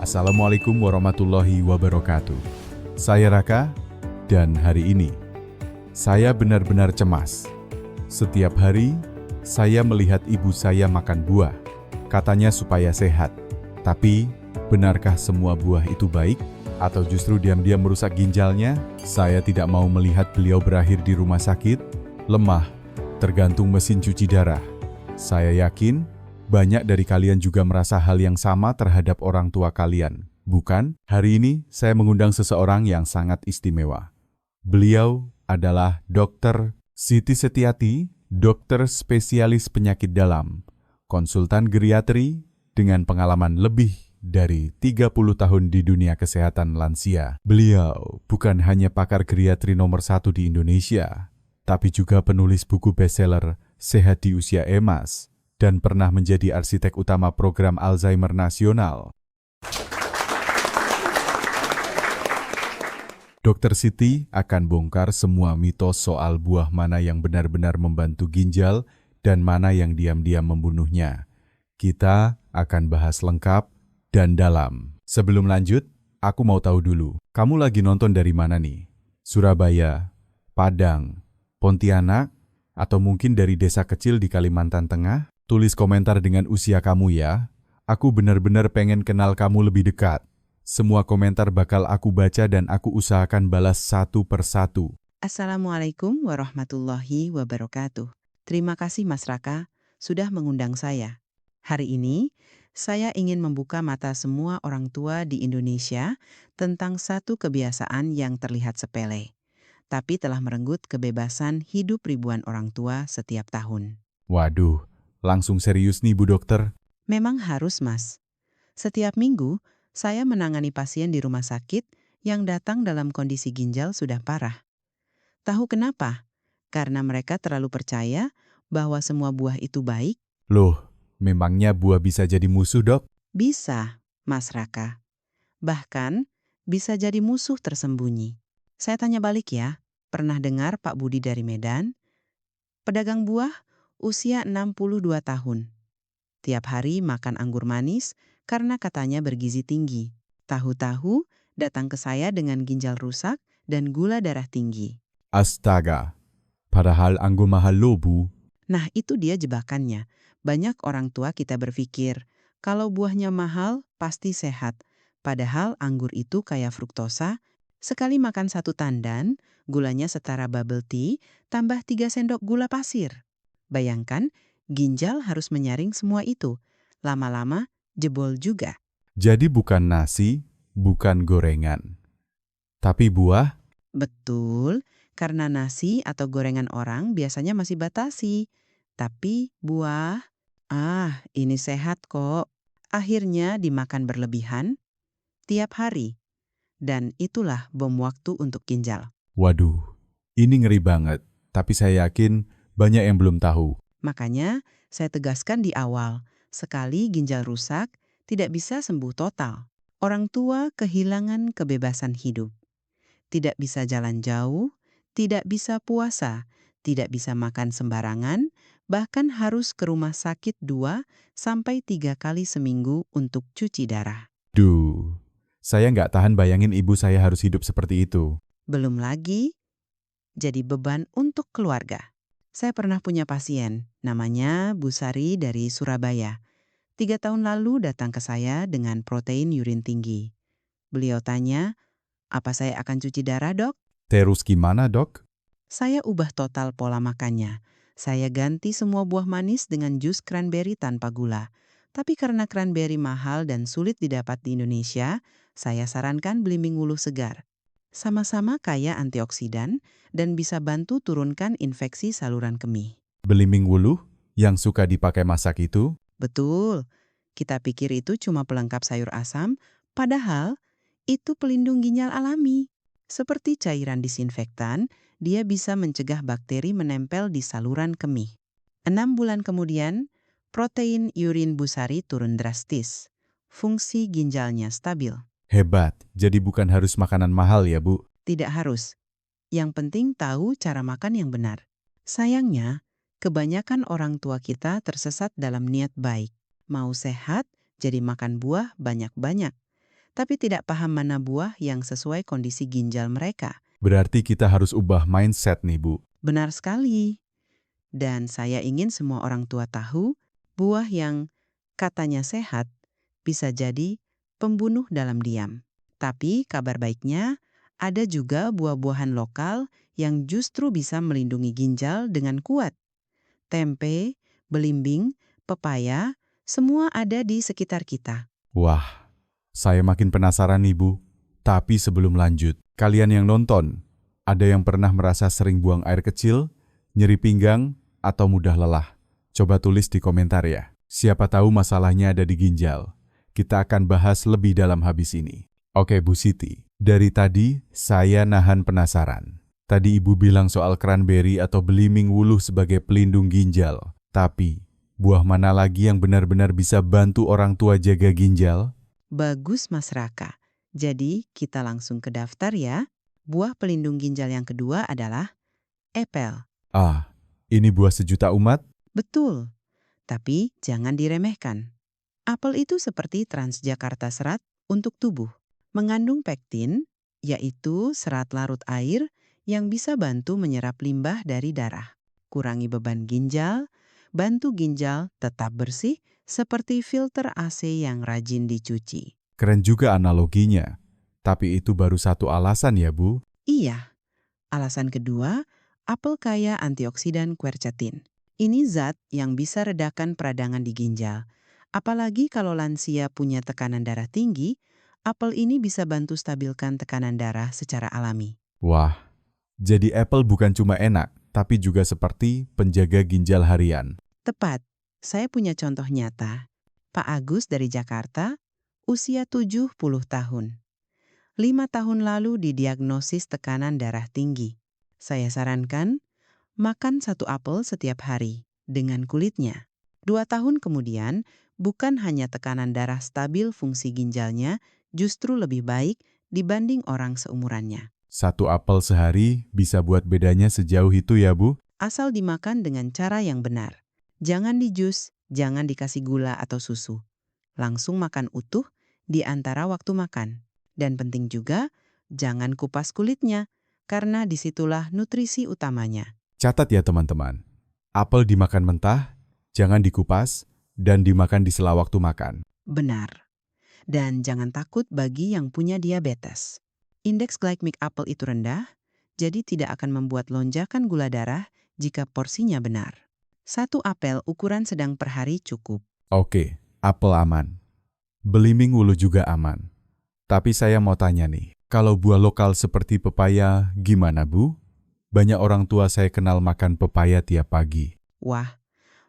Assalamualaikum warahmatullahi wabarakatuh. Saya Raka, dan hari ini saya benar-benar cemas. Setiap hari saya melihat ibu saya makan buah, katanya supaya sehat. Tapi benarkah semua buah itu baik? Atau justru diam-diam merusak ginjalnya? Saya tidak mau melihat beliau berakhir di rumah sakit, lemah, tergantung mesin cuci darah. Saya yakin banyak dari kalian juga merasa hal yang sama terhadap orang tua kalian, bukan? Hari ini saya mengundang seseorang yang sangat istimewa. Beliau adalah Dr. Siti Setiati, dokter spesialis penyakit dalam, konsultan geriatri dengan pengalaman lebih dari 30 tahun di dunia kesehatan lansia. Beliau bukan hanya pakar geriatri nomor 1 di Indonesia, tapi juga penulis buku bestseller Sehat di Usia Emas, dan pernah menjadi arsitek utama program Alzheimer Nasional. Dr. Siti akan bongkar semua mitos soal buah mana yang benar-benar membantu ginjal dan mana yang diam-diam membunuhnya. Kita akan bahas lengkap dan dalam. Sebelum lanjut, aku mau tahu dulu, kamu lagi nonton dari mana nih? Surabaya, Padang, Pontianak, atau mungkin dari desa kecil di Kalimantan Tengah? Tulis komentar dengan usia kamu ya. Aku benar-benar pengen kenal kamu lebih dekat. Semua komentar bakal aku baca dan aku usahakan balas satu persatu. Assalamualaikum warahmatullahi wabarakatuh. Terima kasih Mas Raka sudah mengundang saya. Hari ini, saya ingin membuka mata semua orang tua di Indonesia tentang satu kebiasaan yang terlihat sepele, tapi telah merenggut kebebasan hidup ribuan orang tua setiap tahun. Waduh, langsung serius nih Bu Dokter. Memang harus, Mas. Setiap minggu, saya menangani pasien di rumah sakit yang datang dalam kondisi ginjal sudah parah. Tahu kenapa? Karena mereka terlalu percaya bahwa semua buah itu baik. Loh, memangnya buah bisa jadi musuh, Dok? Bisa, Mas Raka. Bahkan, bisa jadi musuh tersembunyi. Saya tanya balik ya, pernah dengar Pak Budi dari Medan? Pedagang buah, usia 62 tahun. Tiap hari makan anggur manis karena katanya bergizi tinggi. Tahu-tahu datang ke saya dengan ginjal rusak dan gula darah tinggi. Astaga, padahal anggur mahal loh, Bu. Nah, itu dia jebakannya. Banyak orang tua kita berpikir, kalau buahnya mahal, pasti sehat. Padahal anggur itu kaya fruktosa, sekali makan satu tandan, gulanya setara bubble tea, tambah 3 sendok gula pasir. Bayangkan, ginjal harus menyaring semua itu. Lama-lama, jebol juga. Jadi bukan nasi, bukan gorengan, tapi buah. Betul, karena nasi atau gorengan orang biasanya masih batasi. Tapi buah, ini sehat kok. Akhirnya dimakan berlebihan tiap hari. Dan itulah bom waktu untuk ginjal. Waduh, ini ngeri banget. Tapi saya yakin banyak yang belum tahu. Makanya saya tegaskan di awal, sekali ginjal rusak, tidak bisa sembuh total. Orang tua kehilangan kebebasan hidup. Tidak bisa jalan jauh, tidak bisa puasa, tidak bisa makan sembarangan, bahkan harus ke rumah sakit 2 sampai 3 kali seminggu untuk cuci darah. Duh, saya nggak tahan bayangin ibu saya harus hidup seperti itu. Belum lagi jadi beban untuk keluarga. Saya pernah punya pasien, namanya Bu Sari dari Surabaya. 3 tahun lalu datang ke saya dengan protein urin tinggi. Beliau tanya, apa saya akan cuci darah, Dok? Terus gimana, Dok? Saya ubah total pola makannya. Saya ganti semua buah manis dengan jus cranberry tanpa gula. Tapi karena cranberry mahal dan sulit didapat di Indonesia, saya sarankan belimbing wuluh segar. Sama-sama kaya antioksidan dan bisa bantu turunkan infeksi saluran kemih. Belimbing wuluh yang suka dipakai masak itu? Betul, kita pikir itu cuma pelengkap sayur asam, padahal itu pelindung ginjal alami. Seperti cairan disinfektan, dia bisa mencegah bakteri menempel di saluran kemih. 6 bulan kemudian, protein urin Bu Sari turun drastis. Fungsi ginjalnya stabil. Hebat, jadi bukan harus makanan mahal ya, Bu? Tidak harus. Yang penting tahu cara makan yang benar. Sayangnya, kebanyakan orang tua kita tersesat dalam niat baik. Mau sehat, jadi makan buah banyak-banyak. tapi tidak paham mana buah yang sesuai kondisi ginjal mereka. Berarti kita harus ubah mindset nih, Bu. Benar sekali. Dan saya ingin semua orang tua tahu, buah yang katanya sehat bisa jadi pembunuh dalam diam. Tapi kabar baiknya, ada juga buah-buahan lokal yang justru bisa melindungi ginjal dengan kuat. Tempe, belimbing, pepaya, semua ada di sekitar kita. Wah, saya makin penasaran nih, Bu. Tapi sebelum lanjut, kalian yang nonton, ada yang pernah merasa sering buang air kecil, nyeri pinggang, atau mudah lelah? Coba tulis di komentar ya. Siapa tahu masalahnya ada di ginjal. Kita akan bahas lebih dalam habis ini. Oke, Bu Siti. Dari tadi, saya nahan penasaran. Tadi Ibu bilang soal cranberry atau belimbing wuluh sebagai pelindung ginjal. Tapi, buah mana lagi yang benar-benar bisa bantu orang tua jaga ginjal? Bagus, Mas Raka. Jadi, kita langsung ke daftar ya. Buah pelindung ginjal yang kedua adalah apel. Ah, ini buah sejuta umat? Betul, tapi jangan diremehkan. Apel itu seperti Transjakarta Serat untuk tubuh. Mengandung pektin, yaitu serat larut air yang bisa bantu menyerap limbah dari darah. Kurangi beban ginjal, bantu ginjal tetap bersih seperti filter AC yang rajin dicuci. Keren juga analoginya. Tapi itu baru satu alasan ya, Bu. Iya, alasan kedua, apel kaya antioksidan quercetin. Ini zat yang bisa redakan peradangan di ginjal. Apalagi kalau lansia punya tekanan darah tinggi, apel ini bisa bantu stabilkan tekanan darah secara alami. Wah, jadi apple bukan cuma enak, tapi juga seperti penjaga ginjal harian. Tepat, saya punya contoh nyata. Pak Agus dari Jakarta, usia 70 tahun. 5 tahun lalu didiagnosis tekanan darah tinggi. Saya sarankan, makan 1 apel setiap hari dengan kulitnya. 2 tahun kemudian, bukan hanya tekanan darah stabil, fungsi ginjalnya justru lebih baik dibanding orang seumurannya. 1 apel sehari bisa buat bedanya sejauh itu ya, Bu? Asal dimakan dengan cara yang benar. Jangan dijus, jangan dikasih gula atau susu. Langsung makan utuh di antara waktu makan. Dan penting juga, jangan kupas kulitnya, karena disitulah nutrisi utamanya. Catat ya teman-teman, apel dimakan mentah, jangan dikupas, dan dimakan di sela waktu makan. Benar. Dan jangan takut bagi yang punya diabetes. Indeks glikemik apel itu rendah, jadi tidak akan membuat lonjakan gula darah jika porsinya benar. 1 apel ukuran sedang per hari cukup. Oke, apel aman. Belimbing wuluh juga aman. Tapi saya mau tanya nih, kalau buah lokal seperti pepaya, gimana Bu? Banyak orang tua saya kenal makan pepaya tiap pagi. Wah,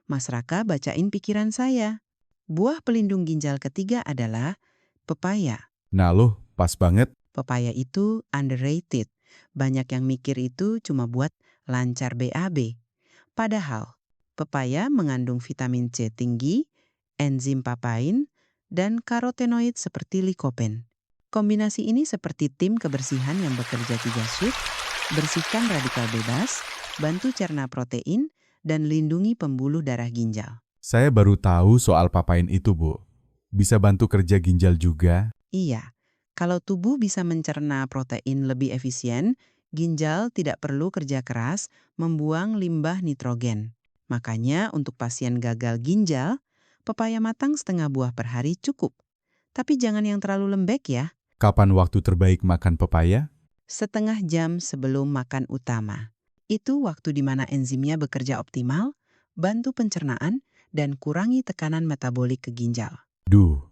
Mas Raka bacain pikiran saya. Buah pelindung ginjal ketiga adalah pepaya. Nah loh, pas banget. Pepaya itu underrated. Banyak yang mikir itu cuma buat lancar BAB. Padahal, pepaya mengandung vitamin C tinggi, enzim papain, dan karotenoid seperti likopen. Kombinasi ini seperti tim kebersihan yang bekerja 3 shift, bersihkan radikal bebas, bantu cerna protein, dan lindungi pembuluh darah ginjal. Saya baru tahu soal papain itu, Bu. Bisa bantu kerja ginjal juga? Iya, kalau tubuh bisa mencerna protein lebih efisien, ginjal tidak perlu kerja keras membuang limbah nitrogen. Makanya untuk pasien gagal ginjal, pepaya matang setengah buah per hari cukup. Tapi jangan yang terlalu lembek ya. Kapan waktu terbaik makan pepaya? Setengah jam sebelum makan utama. Itu waktu di mana enzimnya bekerja optimal, bantu pencernaan, dan kurangi tekanan metabolik ke ginjal. Duh,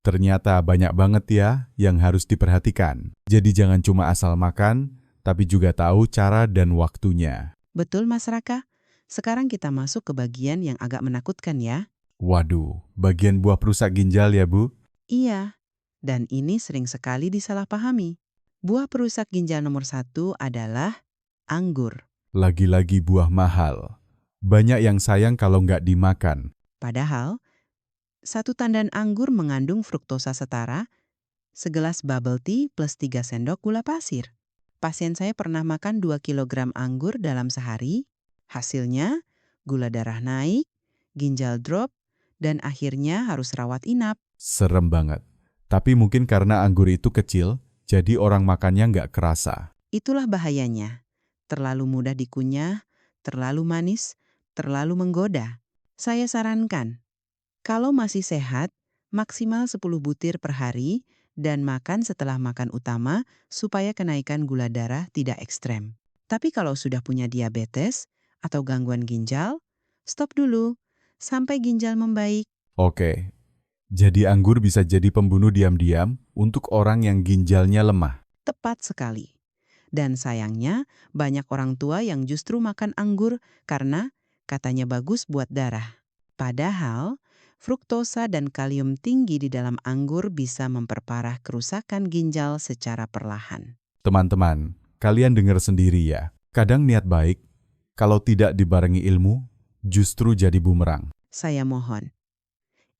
ternyata banyak banget ya yang harus diperhatikan. Jadi jangan cuma asal makan, tapi juga tahu cara dan waktunya. Betul, Mas Raka? Sekarang kita masuk ke bagian yang agak menakutkan ya. Waduh, bagian buah perusak ginjal ya, Bu? Iya, dan ini sering sekali disalahpahami. Buah perusak ginjal nomor 1 adalah anggur. Lagi-lagi buah mahal. Banyak yang sayang kalau nggak dimakan. Padahal, 1 tandan anggur mengandung fruktosa setara segelas bubble tea plus 3 sendok gula pasir. Pasien saya pernah makan 2 kilogram anggur dalam sehari. Hasilnya, gula darah naik, ginjal drop, dan akhirnya harus rawat inap. Serem banget. Tapi mungkin karena anggur itu kecil, jadi orang makannya nggak kerasa. Itulah bahayanya. Terlalu mudah dikunyah, terlalu manis, terlalu menggoda. Saya sarankan, kalau masih sehat, maksimal 10 butir per hari dan makan setelah makan utama supaya kenaikan gula darah tidak ekstrem. Tapi kalau sudah punya diabetes atau gangguan ginjal, stop dulu sampai ginjal membaik. Oke, jadi anggur bisa jadi pembunuh diam-diam untuk orang yang ginjalnya lemah. Tepat sekali. Dan sayangnya, banyak orang tua yang justru makan anggur karena katanya bagus buat darah. Padahal, fruktosa dan kalium tinggi di dalam anggur bisa memperparah kerusakan ginjal secara perlahan. Teman-teman, kalian dengar sendiri ya. Kadang niat baik, kalau tidak dibarengi ilmu, justru jadi bumerang. Saya mohon,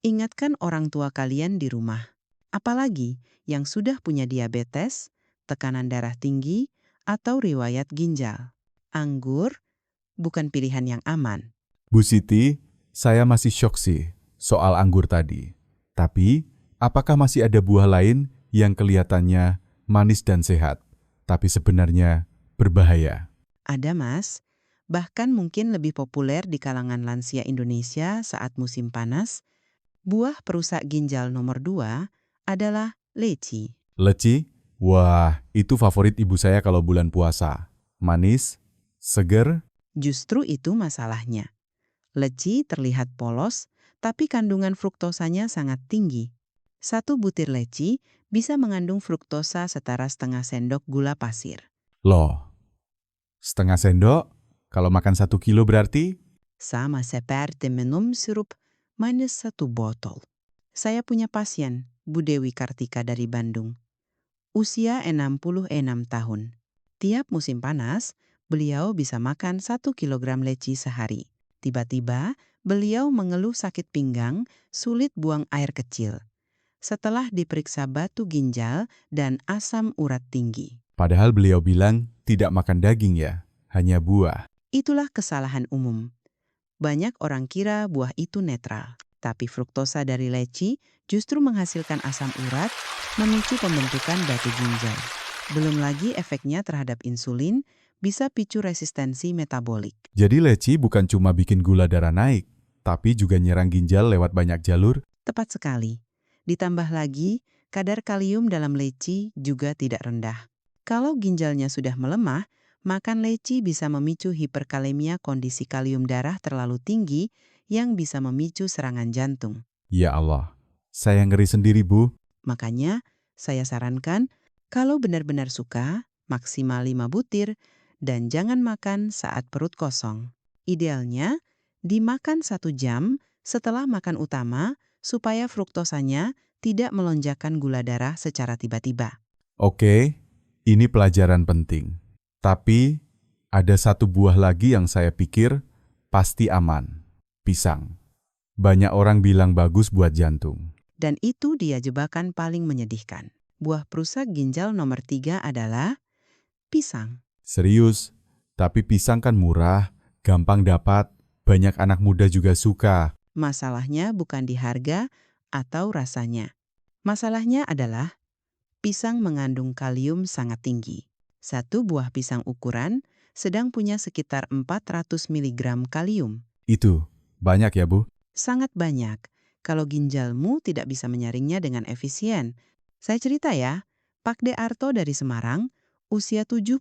ingatkan orang tua kalian di rumah. Apalagi yang sudah punya diabetes, tekanan darah tinggi, atau riwayat ginjal. Anggur bukan pilihan yang aman. Bu Siti, saya masih syok sih soal anggur tadi. Tapi, apakah masih ada buah lain yang kelihatannya manis dan sehat, tapi sebenarnya berbahaya? Ada, Mas. Bahkan mungkin lebih populer di kalangan lansia Indonesia saat musim panas. Buah perusak ginjal nomor 2 adalah leci. Leci? Wah, itu favorit ibu saya kalau bulan puasa. Manis, seger, Justru itu masalahnya. Leci terlihat polos, tapi kandungan fruktosanya sangat tinggi. 1 butir leci bisa mengandung fruktosa setara setengah sendok gula pasir. loh. Setengah sendok, kalau makan 1 kilo berarti? Sama seperti minum sirup minus 1 botol. Saya punya pasien, Bu Dewi Kartika dari Bandung. Usia 66 tahun. Tiap musim panas, beliau bisa makan 1 kilogram leci sehari. Tiba-tiba, beliau mengeluh sakit pinggang, sulit buang air kecil. Setelah diperiksa batu ginjal dan asam urat tinggi. Padahal beliau bilang tidak makan daging ya, hanya buah. Itulah kesalahan umum. Banyak orang kira buah itu netral. Tapi fruktosa dari leci justru menghasilkan asam urat, memicu pembentukan batu ginjal. Belum lagi efeknya terhadap insulin bisa picu resistensi metabolik. Jadi leci bukan cuma bikin gula darah naik, tapi juga nyerang ginjal lewat banyak jalur. Tepat sekali. Ditambah lagi, kadar kalium dalam leci juga tidak rendah. Kalau ginjalnya sudah melemah, makan leci bisa memicu hiperkalemia, kondisi kalium darah terlalu tinggi yang bisa memicu serangan jantung. Ya Allah, saya ngeri sendiri Bu. Makanya, saya sarankan kalau benar-benar suka, maksimal 5 butir dan jangan makan saat perut kosong. Idealnya, dimakan 1 jam setelah makan utama supaya fruktosanya tidak melonjakkan gula darah secara tiba-tiba. Oke, ini pelajaran penting. Tapi, ada 1 buah lagi yang saya pikir pasti aman. Pisang. Banyak orang bilang bagus buat jantung. Dan itu dia jebakan paling menyedihkan. Buah perusak ginjal nomor 3 adalah pisang. Serius, tapi pisang kan murah, gampang dapat, banyak anak muda juga suka. Masalahnya bukan di harga atau rasanya. Masalahnya adalah pisang mengandung kalium sangat tinggi. 1 buah pisang ukuran sedang punya sekitar 400 mg kalium. Itu, banyak ya Bu? Sangat banyak kalau ginjalmu tidak bisa menyaringnya dengan efisien. Saya cerita ya, Pak De Arto dari Semarang, usia 71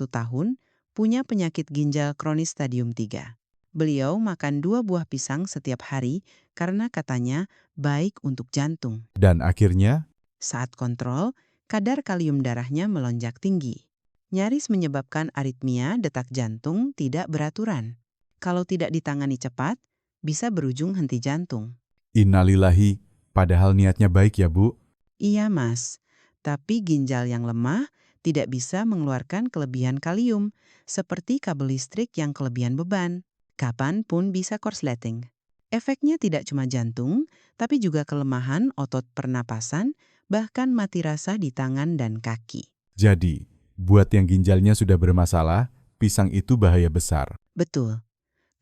tahun, punya penyakit ginjal kronis stadium 3. Beliau makan 2 buah pisang setiap hari karena katanya baik untuk jantung. Dan akhirnya, Saat kontrol, kadar kalium darahnya melonjak tinggi. Nyaris menyebabkan aritmia detak jantung tidak beraturan. Kalau tidak ditangani cepat, bisa berujung henti jantung. innalillahi, padahal niatnya baik ya Bu. Iya, Mas. Tapi ginjal yang lemah tidak bisa mengeluarkan kelebihan kalium, seperti kabel listrik yang kelebihan beban. Kapanpun bisa korsleting. Efeknya tidak cuma jantung, tapi juga kelemahan otot pernapasan, bahkan mati rasa di tangan dan kaki. Jadi, buat yang ginjalnya sudah bermasalah, pisang itu bahaya besar. Betul.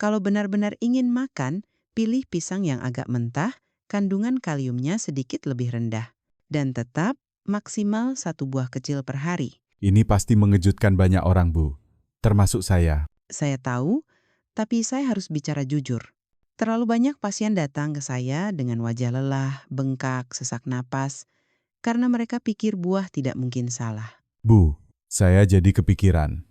Kalau benar-benar ingin makan, pilih pisang yang agak mentah, kandungan kaliumnya sedikit lebih rendah. Dan tetap maksimal 1 buah kecil per hari. Ini pasti mengejutkan banyak orang, Bu. Termasuk saya. Saya tahu, tapi saya harus bicara jujur. Terlalu banyak pasien datang ke saya dengan wajah lelah, bengkak, sesak napas, karena mereka pikir buah tidak mungkin salah. Bu, saya jadi kepikiran.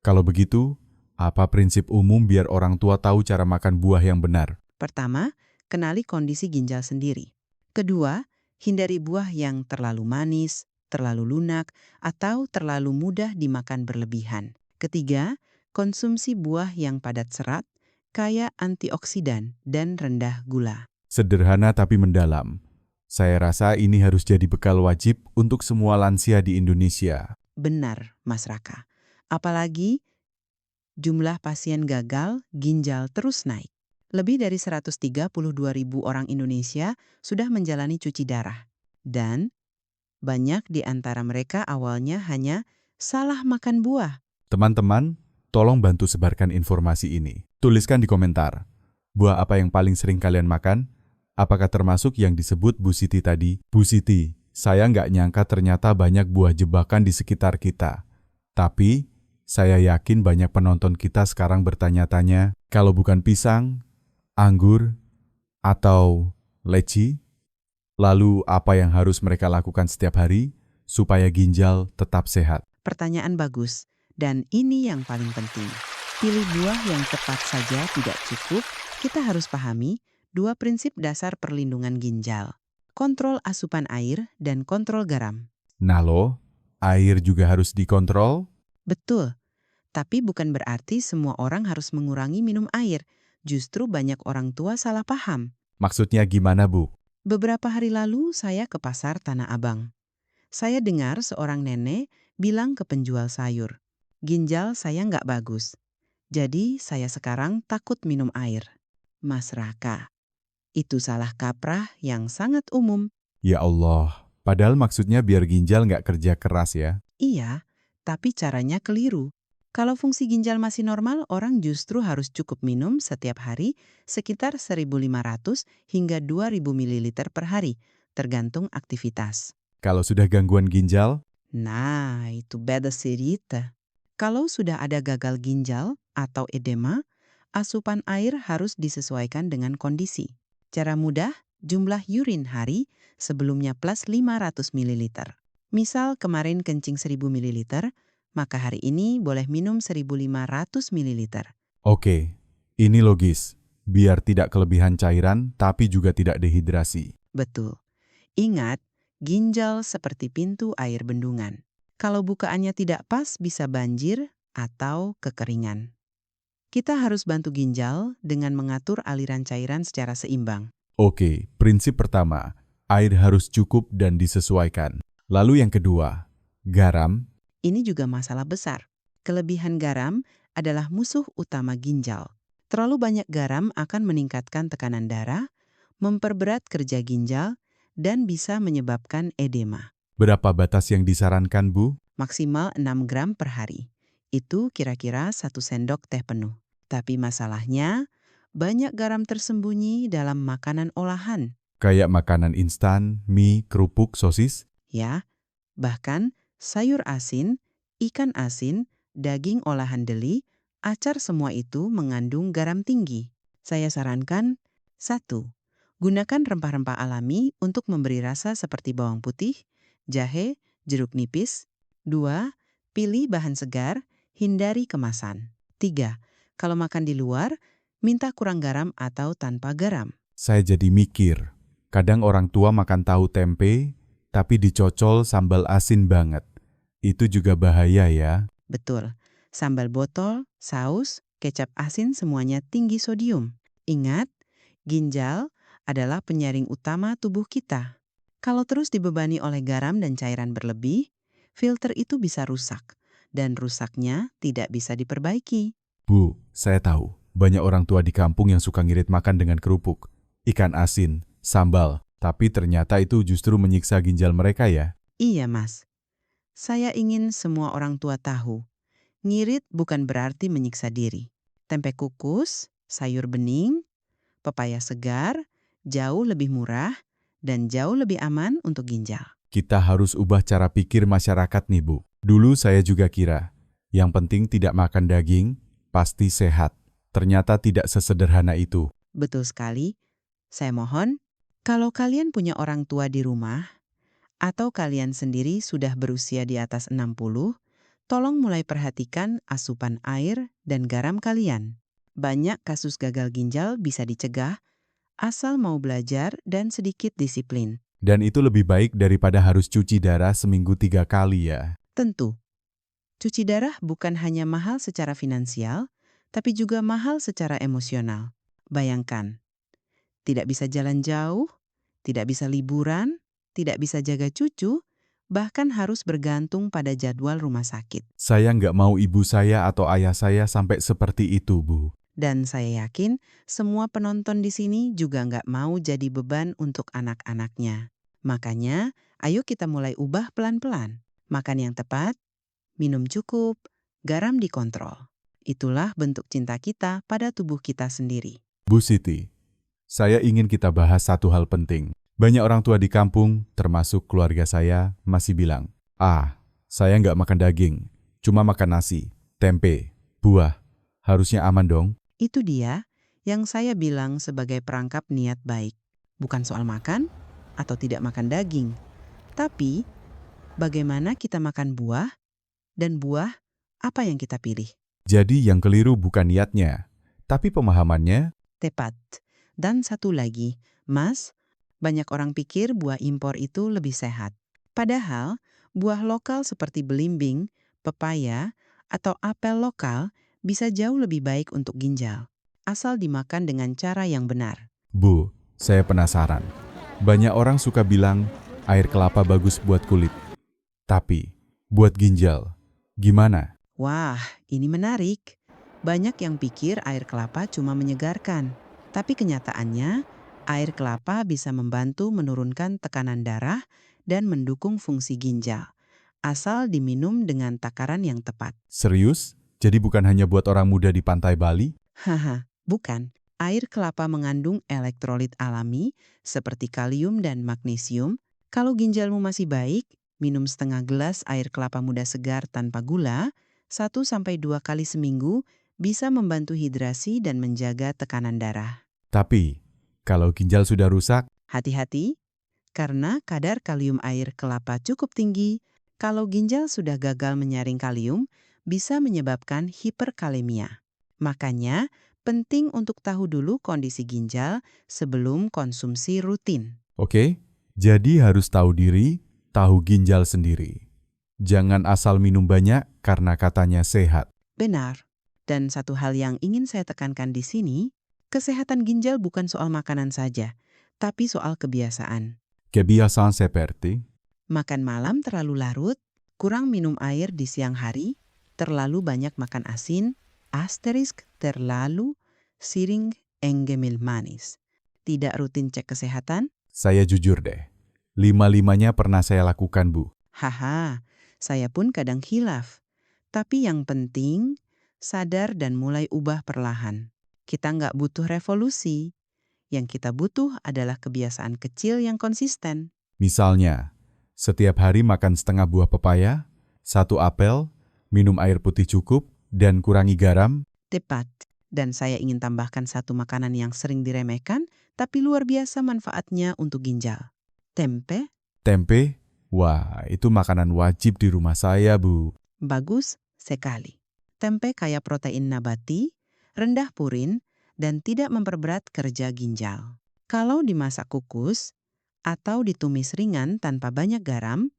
Kalau begitu, apa prinsip umum biar orang tua tahu cara makan buah yang benar? Pertama, kenali kondisi ginjal sendiri. Kedua, hindari buah yang terlalu manis, terlalu lunak, atau terlalu mudah dimakan berlebihan. Ketiga, konsumsi buah yang padat serat, kaya antioksidan, dan rendah gula. Sederhana tapi mendalam. Saya rasa ini harus jadi bekal wajib untuk semua lansia di Indonesia. Benar, Mas Raka. Apalagi jumlah pasien gagal ginjal terus naik. Lebih dari 132.000 orang Indonesia sudah menjalani cuci darah. Dan banyak di antara mereka awalnya hanya salah makan buah. Teman-teman, tolong bantu sebarkan informasi ini. Tuliskan di komentar, buah apa yang paling sering kalian makan? Apakah termasuk yang disebut Bu Siti tadi? Bu Siti, saya nggak nyangka ternyata banyak buah jebakan di sekitar kita. Tapi, saya yakin banyak penonton kita sekarang bertanya-tanya, kalau bukan pisang, anggur, atau leci, lalu apa yang harus mereka lakukan setiap hari supaya ginjal tetap sehat? Pertanyaan bagus, dan ini yang paling penting. Pilih buah yang tepat saja tidak cukup, kita harus pahami 2 prinsip dasar perlindungan ginjal. Kontrol asupan air dan kontrol garam. Nah loh, air juga harus dikontrol? Betul, tapi bukan berarti semua orang harus mengurangi minum air. Justru banyak orang tua salah paham. Maksudnya gimana, Bu? Beberapa hari lalu saya ke pasar Tanah Abang. Saya dengar seorang nenek bilang ke penjual sayur, ginjal saya nggak bagus. Jadi saya sekarang takut minum air. Mas Raka, itu salah kaprah yang sangat umum. Ya Allah, padahal maksudnya biar ginjal nggak kerja keras ya. Iya, tapi caranya keliru. Kalau fungsi ginjal masih normal, orang justru harus cukup minum setiap hari sekitar 1.500 hingga 2.000 ml per hari, tergantung aktivitas. Kalau sudah gangguan ginjal, Nah, itu beda cerita. Kalau sudah ada gagal ginjal atau edema, asupan air harus disesuaikan dengan kondisi. Cara mudah, jumlah urin hari sebelumnya plus 500 ml. Misal kemarin kencing 1.000 ml, maka hari ini boleh minum 1.500 ml. oke, ini logis. Biar tidak kelebihan cairan, tapi juga tidak dehidrasi. Betul. Ingat, ginjal seperti pintu air bendungan. Kalau bukaannya tidak pas bisa banjir atau kekeringan. Kita harus bantu ginjal dengan mengatur aliran cairan secara seimbang. Oke, prinsip pertama, air harus cukup dan disesuaikan. Lalu yang kedua, garam. Ini juga masalah besar. Kelebihan garam adalah musuh utama ginjal. Terlalu banyak garam akan meningkatkan tekanan darah, memperberat kerja ginjal, dan bisa menyebabkan edema. Berapa batas yang disarankan, Bu? Maksimal 6 gram per hari. Itu kira-kira 1 sendok teh penuh. Tapi masalahnya, banyak garam tersembunyi dalam makanan olahan. Kayak makanan instan, mie, kerupuk, sosis? Ya, bahkan sayur asin, ikan asin, daging olahan deli, acar semua itu mengandung garam tinggi. Saya sarankan, 1. Gunakan rempah-rempah alami untuk memberi rasa seperti bawang putih, jahe, jeruk nipis. 2. Pilih bahan segar, hindari kemasan. 3. Kalau makan di luar, minta kurang garam atau tanpa garam. Saya jadi mikir, kadang orang tua makan tahu tempe, tapi dicocol sambal asin banget. Itu juga bahaya ya. Betul, sambal botol, saus, kecap asin semuanya tinggi sodium. Ingat, ginjal adalah penyaring utama tubuh kita. Kalau terus dibebani oleh garam dan cairan berlebih, filter itu bisa rusak, dan rusaknya tidak bisa diperbaiki. Bu, saya tahu, banyak orang tua di kampung yang suka ngirit makan dengan kerupuk, ikan asin, sambal, tapi ternyata itu justru menyiksa ginjal mereka ya. Iya, Mas. Saya ingin semua orang tua tahu, ngirit bukan berarti menyiksa diri. Tempe kukus, sayur bening, pepaya segar, jauh lebih murah dan jauh lebih aman untuk ginjal. Kita harus ubah cara pikir masyarakat nih, Bu. Dulu saya juga kira, yang penting tidak makan daging, pasti sehat. Ternyata tidak sesederhana itu. Betul sekali. Saya mohon, kalau kalian punya orang tua di rumah, atau kalian sendiri sudah berusia di atas 60, tolong mulai perhatikan asupan air dan garam kalian. Banyak kasus gagal ginjal bisa dicegah, asal mau belajar dan sedikit disiplin. Dan itu lebih baik daripada harus cuci darah seminggu 3 kali ya. Tentu, cuci darah bukan hanya mahal secara finansial, tapi juga mahal secara emosional. Bayangkan, tidak bisa jalan jauh, tidak bisa liburan, tidak bisa jaga cucu, bahkan harus bergantung pada jadwal rumah sakit. Saya nggak mau ibu saya atau ayah saya sampai seperti itu, Bu. Dan saya yakin semua penonton di sini juga nggak mau jadi beban untuk anak-anaknya. Makanya, ayo kita mulai ubah pelan-pelan. Makan yang tepat, minum cukup, garam dikontrol. Itulah bentuk cinta kita pada tubuh kita sendiri. Bu Siti, saya ingin kita bahas satu hal penting. Banyak orang tua di kampung, termasuk keluarga saya, masih bilang, saya nggak makan daging, cuma makan nasi, tempe, buah. Harusnya aman dong. Itu dia yang saya bilang sebagai perangkap niat baik. Bukan soal makan atau tidak makan daging, tapi bagaimana kita makan buah, dan buah apa yang kita pilih. Jadi yang keliru bukan niatnya, tapi pemahamannya. Tepat. Dan satu lagi, Mas, banyak orang pikir buah impor itu lebih sehat. Padahal, buah lokal seperti belimbing, pepaya, atau apel lokal bisa jauh lebih baik untuk ginjal, asal dimakan dengan cara yang benar. Bu, saya penasaran. Banyak orang suka bilang air kelapa bagus buat kulit. Tapi, buat ginjal, gimana? Wah, ini menarik. Banyak yang pikir air kelapa cuma menyegarkan. Tapi kenyataannya, air kelapa bisa membantu menurunkan tekanan darah dan mendukung fungsi ginjal, asal diminum dengan takaran yang tepat. Serius? Jadi bukan hanya buat orang muda di pantai Bali? Haha, bukan. Air kelapa mengandung elektrolit alami seperti kalium dan magnesium. Kalau ginjalmu masih baik, minum setengah gelas air kelapa muda segar tanpa gula, 1-2 kali seminggu bisa membantu hidrasi dan menjaga tekanan darah. Tapi, kalau ginjal sudah rusak, Hati-hati, karena kadar kalium air kelapa cukup tinggi. Kalau ginjal sudah gagal menyaring kalium, bisa menyebabkan hiperkalemia. Makanya, penting untuk tahu dulu kondisi ginjal sebelum konsumsi rutin. oke? Jadi harus tahu diri, tahu ginjal sendiri. Jangan asal minum banyak karena katanya sehat. Benar. Dan satu hal yang ingin saya tekankan di sini, kesehatan ginjal bukan soal makanan saja, tapi soal kebiasaan. Kebiasaan seperti, Makan malam terlalu larut, kurang minum air di siang hari, terlalu banyak makan asin, terlalu sering engemil manis. Tidak rutin cek kesehatan? saya jujur deh. 5-5-nya pernah saya lakukan, Bu. Haha, saya pun kadang khilaf. Tapi yang penting, sadar dan mulai ubah perlahan. Kita nggak butuh revolusi. Yang kita butuh adalah kebiasaan kecil yang konsisten. Misalnya, setiap hari makan setengah buah pepaya, 1 apel, minum air putih cukup, dan kurangi garam. Tepat. Dan saya ingin tambahkan satu makanan yang sering diremehkan, tapi luar biasa manfaatnya untuk ginjal. Tempe. Tempe, wah itu makanan wajib di rumah saya, Bu. Bagus sekali. Tempe kaya protein nabati, rendah purin, dan tidak memperberat kerja ginjal. Kalau dimasak kukus atau ditumis ringan tanpa banyak garam,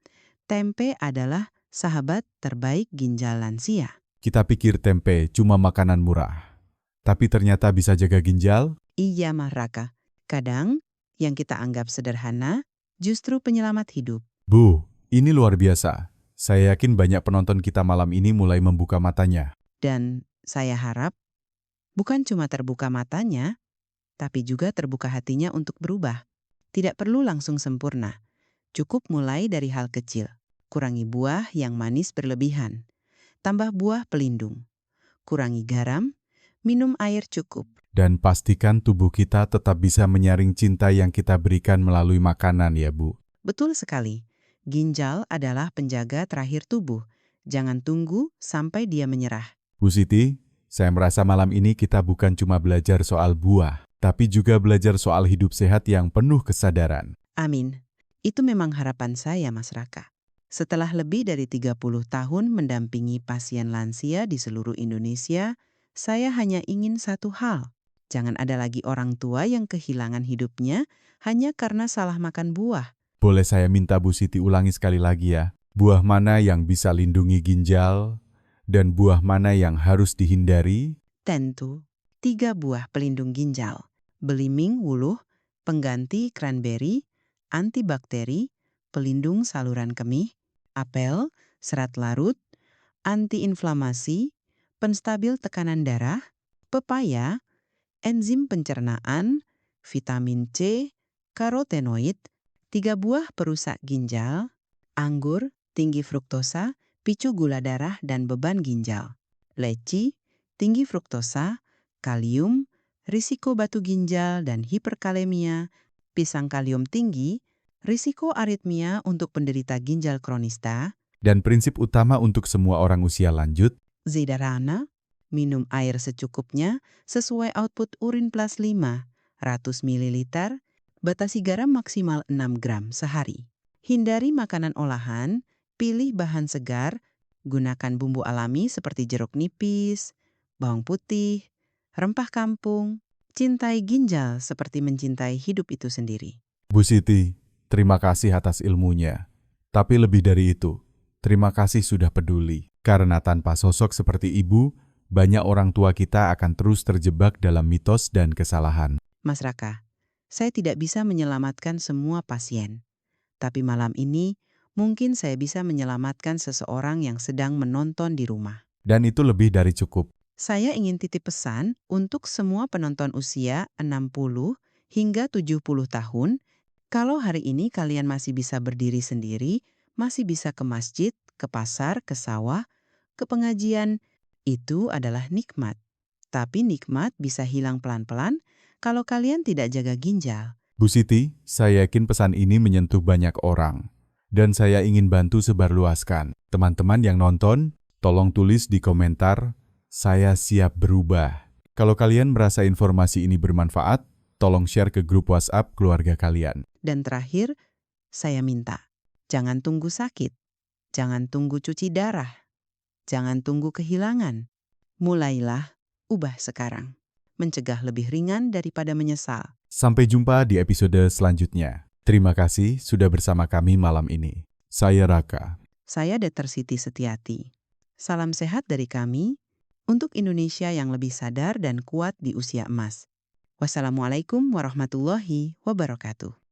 tempe adalah sahabat terbaik ginjal lansia. Kita pikir tempe cuma makanan murah. Tapi ternyata bisa jaga ginjal. Iya, Mas Raka. Kadang, yang kita anggap sederhana justru penyelamat hidup. Bu, ini luar biasa. Saya yakin banyak penonton kita malam ini mulai membuka matanya. Dan saya harap bukan cuma terbuka matanya, tapi juga terbuka hatinya untuk berubah. Tidak perlu langsung sempurna. Cukup mulai dari hal kecil. Kurangi buah yang manis berlebihan. Tambah buah pelindung. Kurangi garam, minum air cukup. Dan pastikan tubuh kita tetap bisa menyaring cinta yang kita berikan melalui makanan ya, Bu. Betul sekali. Ginjal adalah penjaga terakhir tubuh. Jangan tunggu sampai dia menyerah. Bu Siti, saya merasa malam ini kita bukan cuma belajar soal buah, tapi juga belajar soal hidup sehat yang penuh kesadaran. Amin. Itu memang harapan saya, Mas Raka. Setelah lebih dari 30 tahun mendampingi pasien lansia di seluruh Indonesia, saya hanya ingin satu hal. Jangan ada lagi orang tua yang kehilangan hidupnya hanya karena salah makan buah. Boleh saya minta Bu Siti ulangi sekali lagi ya? Buah mana yang bisa lindungi ginjal, dan buah mana yang harus dihindari? Tentu, 3 buah pelindung ginjal. Belimbing wuluh, pengganti cranberry, antibakteri, pelindung saluran kemih, apel, serat larut, antiinflamasi, penstabil tekanan darah, pepaya, enzim pencernaan, vitamin C, karotenoid, 3 buah perusak ginjal, anggur, tinggi fruktosa, picu gula darah dan beban ginjal, leci, tinggi fruktosa, kalium, risiko batu ginjal dan hiperkalemia, pisang kalium tinggi, risiko aritmia untuk penderita ginjal kronista, Dan prinsip utama untuk semua orang usia lanjut, Zidarana, minum air secukupnya sesuai output urin plus 500 ml, batasi garam maksimal 6 gram sehari. Hindari makanan olahan, pilih bahan segar, gunakan bumbu alami seperti jeruk nipis, bawang putih, rempah kampung. Cintai ginjal seperti mencintai hidup itu sendiri. Bu Siti, terima kasih atas ilmunya. Tapi lebih dari itu, terima kasih sudah peduli. Karena tanpa sosok seperti ibu, banyak orang tua kita akan terus terjebak dalam mitos dan kesalahan. Mas Raka, saya tidak bisa menyelamatkan semua pasien. Tapi malam ini, mungkin saya bisa menyelamatkan seseorang yang sedang menonton di rumah. Dan itu lebih dari cukup. Saya ingin titip pesan untuk semua penonton usia 60 hingga 70 tahun. Kalau hari ini kalian masih bisa berdiri sendiri, masih bisa ke masjid, ke pasar, ke sawah, ke pengajian, itu adalah nikmat. Tapi nikmat bisa hilang pelan-pelan kalau kalian tidak jaga ginjal. Bu Siti, saya yakin pesan ini menyentuh banyak orang. Dan saya ingin bantu sebarluaskan. Teman-teman yang nonton, tolong tulis di komentar, saya siap berubah. Kalau kalian merasa informasi ini bermanfaat, tolong share ke grup WhatsApp keluarga kalian. Dan terakhir, saya minta, jangan tunggu sakit, jangan tunggu cuci darah, jangan tunggu kehilangan. Mulailah, ubah sekarang. Mencegah lebih ringan daripada menyesal. Sampai jumpa di episode selanjutnya. Terima kasih sudah bersama kami malam ini. Saya Raka. Saya Dr. Siti Setiati. Salam sehat dari kami untuk Indonesia yang lebih sadar dan kuat di usia emas. Wassalamualaikum warahmatullahi wabarakatuh.